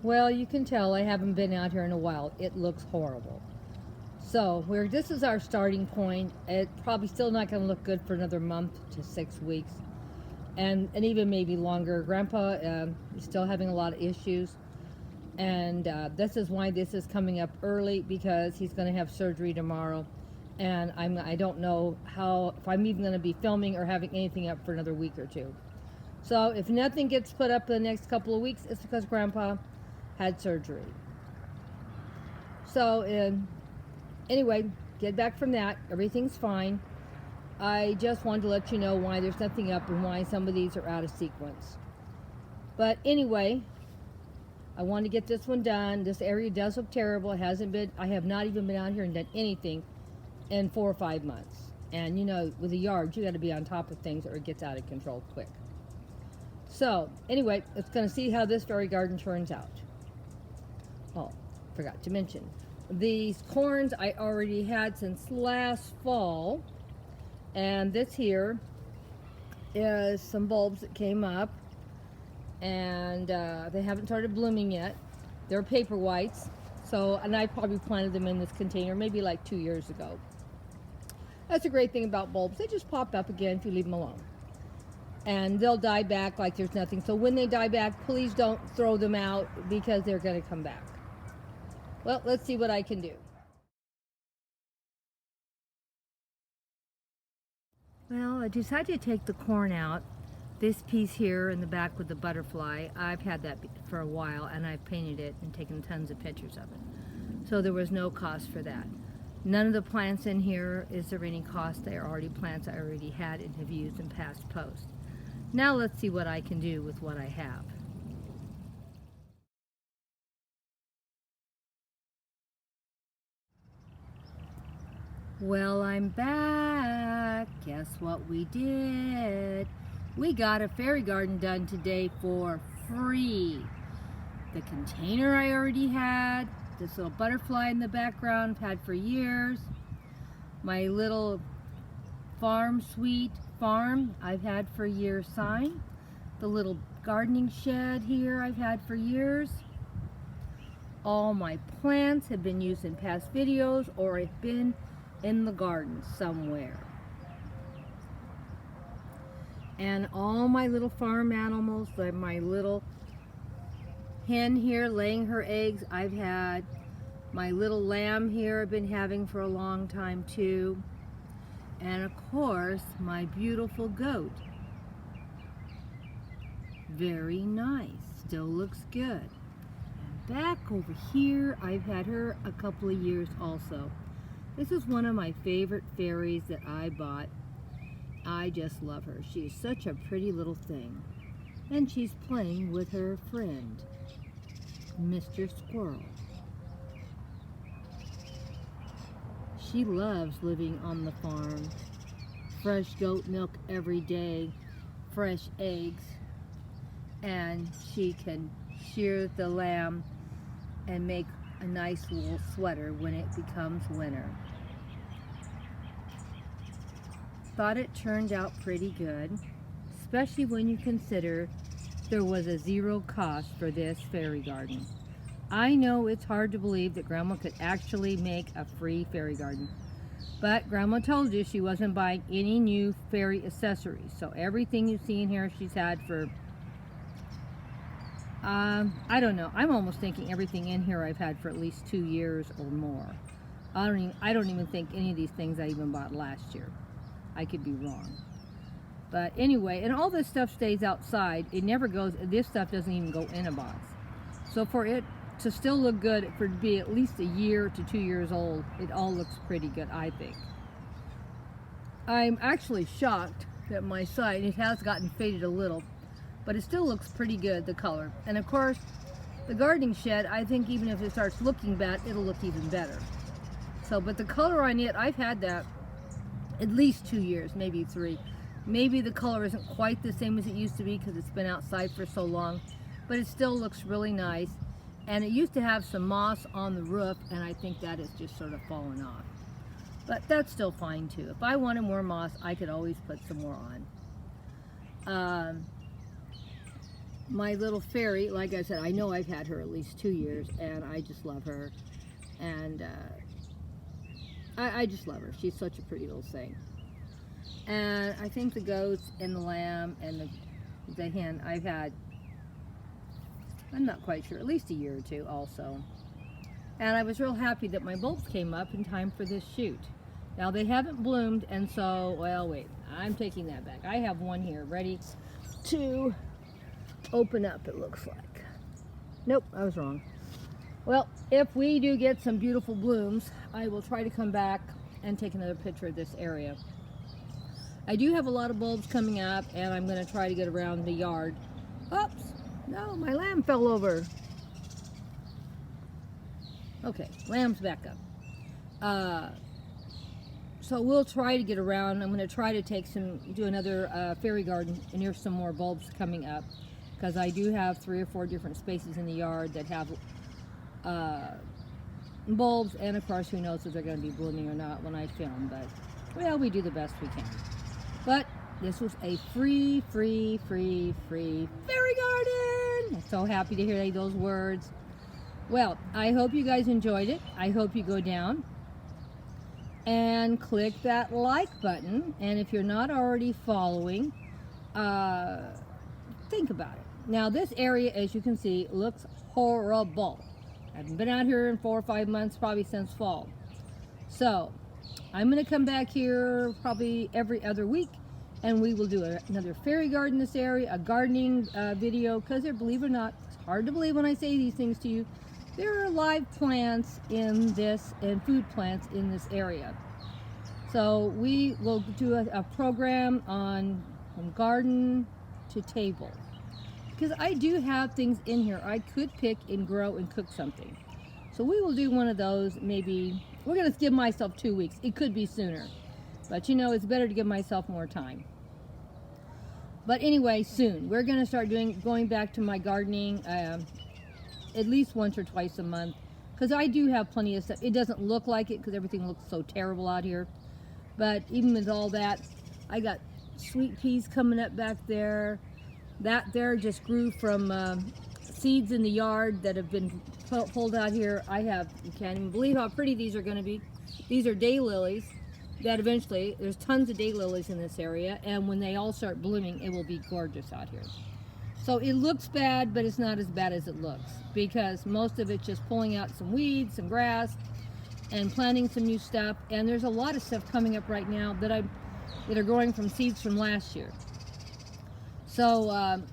Well, you can tell I haven't been out here in a while. It looks horrible. So this is our starting point. It's probably still not going to look good for another month to 6 weeks, and even maybe longer. Grandpa is still having a lot of issues, and this is why this is coming up early, because he's going to have surgery tomorrow, and I don't know if I'm even going to be filming or having anything up for another week or two. So if nothing gets put up in the next couple of weeks, it's because Grandpa had surgery. So anyway, get back from that. Everything's fine. I just wanted to let you know why there's nothing up and why some of these are out of sequence. But anyway, I want to get this one done. This area does look terrible. I have not even been out here and done anything in 4 or 5 months. And you know, with a yard, you got to be on top of things or it gets out of control quick. So anyway, it's going to see how this fairy garden turns out. Oh, forgot to mention, these corns I already had since last fall, and this here is some bulbs that came up, and they haven't started blooming yet. They're paper whites, and I probably planted them in this container maybe like 2 years ago. That's a great thing about bulbs. They just pop up again if you leave them alone. And they'll die back like there's nothing. So when they die back, please don't throw them out, because they're going to come back. Well, let's see what I can do. Well, I decided to take the corn out. This piece here in the back with the butterfly, I've had that for a while, and I've painted it and taken tons of pictures of it. So there was no cost for that. None of the plants in here is there any cost. They are already plants I already had and have used in past posts. Now let's see what I can do with what I have. Well, I'm back. Guess what we did? We got a fairy garden done today for free. The container I already had, this little butterfly in the background I've had for years, my little farm suite farm I've had for years sign, the little gardening shed here I've had for years. All my plants have been used in past videos or have been in the garden somewhere. And all my little farm animals, like my little hen here laying her eggs, I've had. My little lamb here I've been having for a long time too. And of course, my beautiful goat. Very nice, still looks good. And back over here, I've had her a couple of years also. This is one of my favorite fairies that I bought. I just love her. She's such a pretty little thing. And she's playing with her friend, Mr. Squirrel. She loves living on the farm. Fresh goat milk every day, fresh eggs, and she can shear the lamb and make a nice little sweater when it becomes winter. Thought it turned out pretty good, especially when you consider there was a zero cost for this fairy garden. I know it's hard to believe that Grandma could actually make a free fairy garden, but Grandma told you she wasn't buying any new fairy accessories, so everything you see in here she's had for I don't know, I'm almost thinking everything in here I've had for at least 2 years or more. I don't even think any of these things I even bought last year. I could be wrong. But anyway, and all this stuff stays outside. It never goes, this stuff doesn't even go in a box. So for it to still look good, for it to be at least a year to 2 years old, it all looks pretty good, I think. I'm actually shocked that my side, it has gotten faded a little, but it still looks pretty good, the color. And of course, the gardening shed, I think even if it starts looking bad, it'll look even better. So, but the color on it, I've had that at least 2 years, maybe 3. Maybe the color isn't quite the same as it used to be because it's been outside for so long, but it still looks really nice. And it used to have some moss on the roof, and I think that has just sort of fallen off. But that's still fine too. If I wanted more moss, I could always put some more on. my little fairy, like I said, I know I've had her at least 2 years, and I just love her. And I just love her. She's such a pretty little thing. And I think the goats and the lamb and the hen I've had, I'm not quite sure, at least a year or two also. And I was real happy that my bulbs came up in time for this shoot. Now they haven't bloomed, and so, well, wait, I'm taking that back. I have one here ready to open up, it looks like. Nope, I was wrong. Well, if we do get some beautiful blooms, I will try to come back and take another picture of this area. I do have a lot of bulbs coming up, and I'm going to try to get around the yard. Oops, no, my lamb fell over. Okay, lamb's back up. So we'll try to get around. I'm going to try to do another fairy garden, and here's some more bulbs coming up, because I do have 3 or 4 different spaces in the yard that have bulbs, and of course, who knows if they're going to be blooming or not when I film, but, well, we do the best we can. But this was a free fairy garden. I'm so happy to hear those words. Well, I hope you guys enjoyed it. I hope you go down and click that like button. And if you're not already following, think about it. Now, this area, as you can see, looks horrible. I haven't been out here in 4 or 5 months, probably since fall. So I'm going to come back here probably every other week, and we will do another fairy garden in this area, a gardening video, because believe it or not, it's hard to believe when I say these things to you, there are live plants in this, and food plants in this area. So we will do a program on from garden to table, because I do have things in here I could pick and grow and cook something. So we will do one of those. Maybe we're going to give myself 2 weeks. It could be sooner, but you know, it's better to give myself more time. But anyway, soon we're going to start going back to my gardening at least once or twice a month, because I do have plenty of stuff. It doesn't look like it because everything looks so terrible out here, but even with all that, I got sweet peas coming up back there. That there just grew from seeds in the yard that have been pulled out here. You can't even believe how pretty these are going to be. These are daylilies that eventually, there's tons of daylilies in this area, and when they all start blooming, it will be gorgeous out here. So it looks bad, but it's not as bad as it looks, because most of it's just pulling out some weeds, some grass, and planting some new stuff. And there's a lot of stuff coming up right now that are growing from seeds from last year. So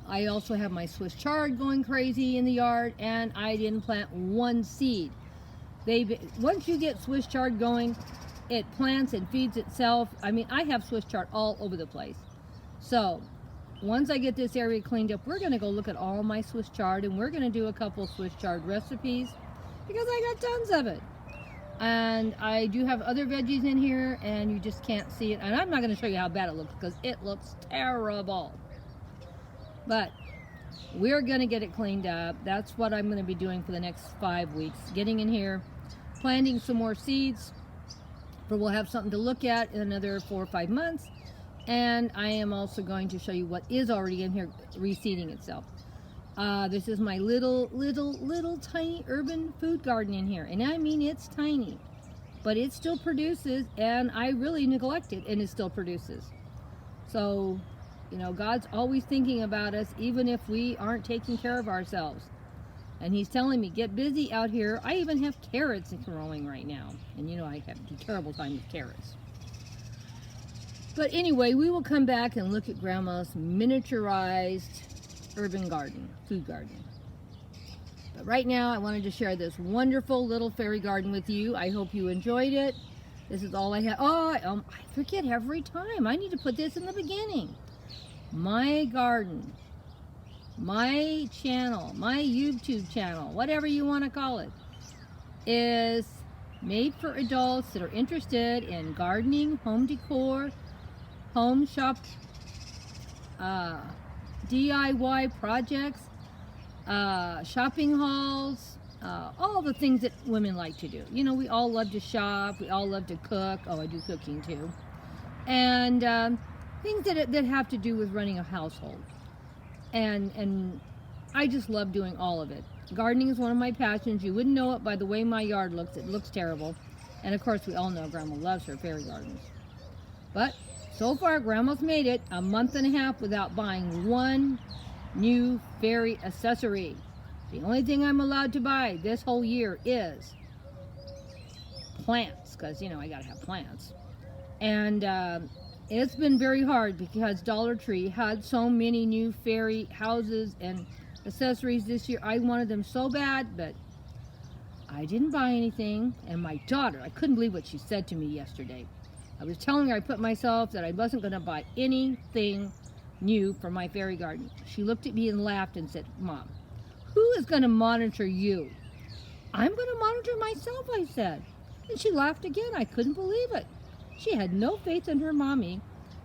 I also have my Swiss chard going crazy in the yard, and I didn't plant one seed. Once you get Swiss chard going, it plants and feeds itself. I mean, I have Swiss chard all over the place. So once I get this area cleaned up, we're going to go look at all my Swiss chard, and we're going to do a couple Swiss chard recipes, because I got tons of it. And I do have other veggies in here, and you just can't see it. And I'm not going to show you how bad it looks, because it looks terrible. But we're going to get it cleaned up. That's what I'm going to be doing for the next 5 weeks. Getting in here, planting some more seeds, for we'll have something to look at in another 4 or 5 months. And I am also going to show you what is already in here reseeding itself. This is my little tiny urban food garden in here. And I mean, it's tiny, but it still produces, and I really neglect it, and it still produces. So, you know, God's always thinking about us, even if we aren't taking care of ourselves. And he's telling me, get busy out here. I even have carrots growing right now. And you know, I have a terrible time with carrots. But anyway, we will come back and look at Grandma's miniaturized urban garden, food garden. But right now, I wanted to share this wonderful little fairy garden with you. I hope you enjoyed it. This is all I have. Oh, I forget every time. I need to put this in the beginning. My garden, my channel, my YouTube channel, whatever you want to call it, is made for adults that are interested in gardening, home decor, home shop, DIY projects, shopping hauls, all the things that women like to do. You know, we all love to shop, we all love to cook. Oh, I do cooking too. And things that have to do with running a household. And I just love doing all of it. Gardening is one of my passions. You wouldn't know it by the way my yard looks. It looks terrible. And of course, we all know Grandma loves her fairy gardens. But so far, Grandma's made it a month and a half without buying one new fairy accessory. The only thing I'm allowed to buy this whole year is plants, because, you know, I gotta have plants. And it's been very hard because Dollar Tree had so many new fairy houses and accessories this year. I wanted them so bad, but I didn't buy anything. And my daughter, I couldn't believe what she said to me yesterday. I was telling her I put myself that I wasn't going to buy anything new for my fairy garden. She looked at me and laughed and said, Mom, who is going to monitor you? I'm going to monitor myself, I said. And she laughed again. I couldn't believe it. She had no faith in her mommy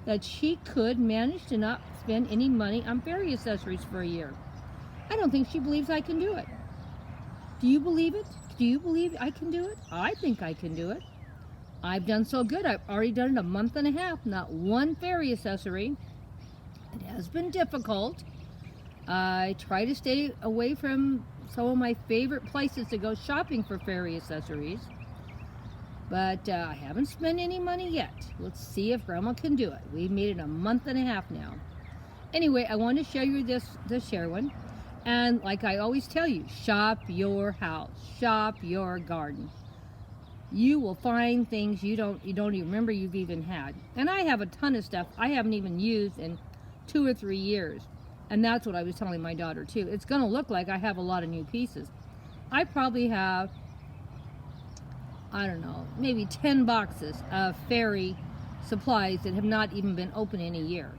that she could manage to not spend any money on fairy accessories for a year. I don't think she believes I can do it. Do you believe it? Do you believe I can do it? I think I can do it. I've done so good. I've already done it a month and a half. Not one fairy accessory. It has been difficult. I try to stay away from some of my favorite places to go shopping for fairy accessories. But I haven't spent any money yet. Let's see if Grandma can do it. We've made it a month and a half now. Anyway, I want to show you this share one. And like I always tell you, shop your house. Shop your garden. You will find things you don't even remember you've even had. And I have a ton of stuff I haven't even used in 2 or 3 years. And that's what I was telling my daughter too. It's going to look like I have a lot of new pieces. I probably have, I don't know, maybe 10 boxes of fairy supplies that have not even been open in a year.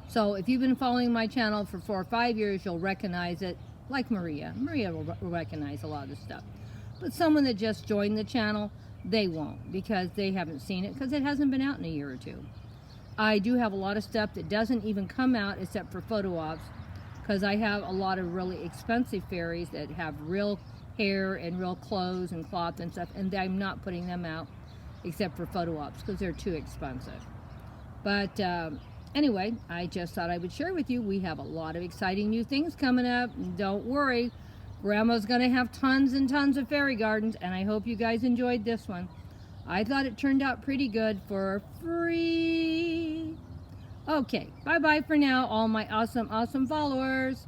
So if you've been following my channel for 4 or 5 years, you'll recognize it, like Maria. Maria will recognize a lot of this stuff. But someone that just joined the channel, they won't, because they haven't seen it, because it hasn't been out in a year or 2. I do have a lot of stuff that doesn't even come out except for photo ops, because I have a lot of really expensive fairies that have real hair and real clothes and cloth and stuff, and I'm not putting them out except for photo ops because they're too expensive. But anyway, I just thought I would share with you. We have a lot of exciting new things coming up. Don't worry, Grandma's gonna have tons and tons of fairy gardens, and I hope you guys enjoyed this one. I thought it turned out pretty good for free. Okay, bye bye for now, all my awesome followers.